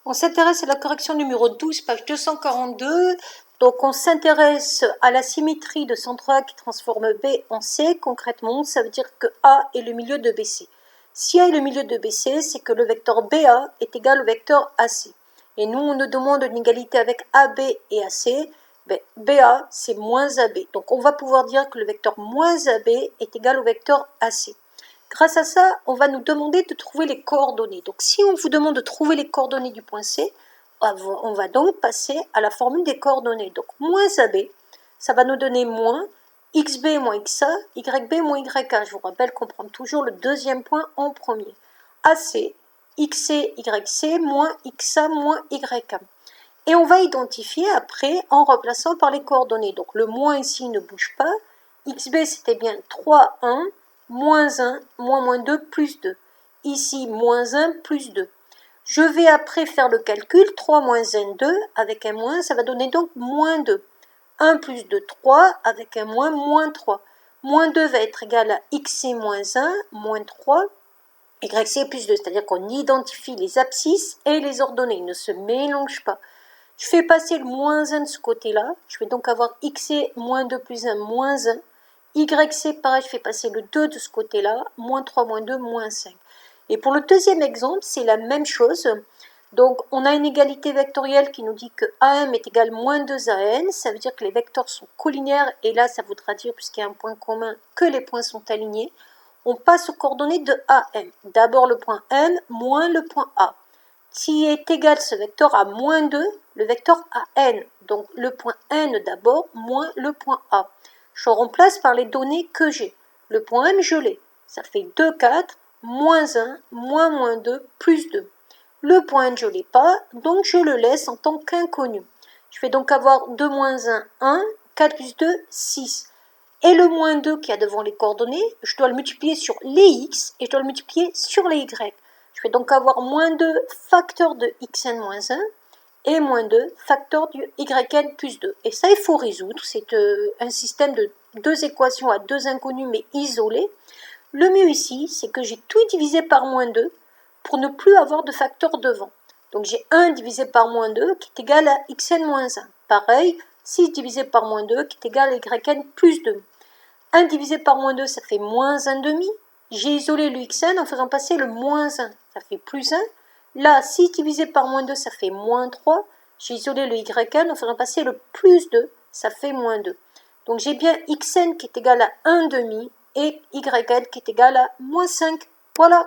On s'intéresse à la correction numéro 12, page 242. Donc, on s'intéresse à la symétrie de centre A qui transforme B en C. Concrètement, ça veut dire que A est le milieu de BC. Si A est le milieu de BC, c'est que le vecteur BA est égal au vecteur AC. Et nous, on nous demande une égalité avec AB et AC. Ben, BA, c'est moins AB. Donc, on va pouvoir dire que le vecteur moins AB est égal au vecteur AC. Grâce à ça, on va nous demander de trouver les coordonnées. Donc, si on vous demande de trouver les coordonnées du point C, on va donc passer à la formule des coordonnées. Donc, moins AB, ça va nous donner moins XB moins XA, YB moins YA. Je vous rappelle qu'on prend toujours le deuxième point en premier. AC, XC, YC, moins XA, moins YA. Et on va identifier après en remplaçant par les coordonnées. Donc, le moins ici ne bouge pas. XB, c'était bien 3, 1. Moins 1, moins 2, plus 2. Ici, moins 1, plus 2. Je vais après faire le calcul, 3 moins 1, 2, avec un moins, ça va donner donc moins 2. 1 plus 2, 3, avec un moins 3. Moins 2 va être égal à xc moins 1, moins 3, yc plus 2. C'est-à-dire qu'on identifie les abscisses et les ordonnées, ils ne se mélangent pas. Je fais passer le moins 1 de ce côté-là, je vais donc avoir xc moins 2 plus 1, moins 1. YC, pareil, je fais passer le 2 de ce côté-là, moins 3, moins 2, moins 5. Et pour le deuxième exemple, c'est la même chose. Donc, on a une égalité vectorielle qui nous dit que AM est égal à moins 2AN. Ça veut dire que les vecteurs sont collinaires. Et là, ça voudra dire, puisqu'il y a un point commun, que les points sont alignés. On passe aux coordonnées de AM. D'abord le point M moins le point A. Qui est égal ce vecteur à moins 2, le vecteur AN. Donc, le point N d'abord, moins le point A. Je remplace par les données que j'ai. Le point M, je l'ai. Ça fait 2, 4, moins 1, moins 2, plus 2. Le point N, je ne l'ai pas, donc je le laisse en tant qu'inconnu. Je vais donc avoir 2 moins 1, 1, 4 plus 2, 6. Et le moins 2 qui a devant les coordonnées, je dois le multiplier sur les X et je dois le multiplier sur les Y. Je vais donc avoir moins 2 facteur de Xn moins 1. Et moins 2, facteur du yn plus 2. Et ça, il faut résoudre. C'est un système de deux équations à deux inconnus, mais isolées. Le mieux ici, c'est que j'ai tout divisé par moins 2 pour ne plus avoir de facteur devant. Donc, j'ai 1 divisé par moins 2 qui est égal à xn moins 1. Pareil, 6 divisé par moins 2 qui est égal à yn plus 2. 1 divisé par moins 2, ça fait moins 1 demi. J'ai isolé le xn en faisant passer le moins 1. Ça fait plus 1. Là, 6 divisé par moins 2, ça fait moins 3. J'ai isolé le yn en faisant passer le plus 2, ça fait moins 2. Donc j'ai bien xn qui est égal à 1 demi et yn qui est égal à moins 5. Voilà.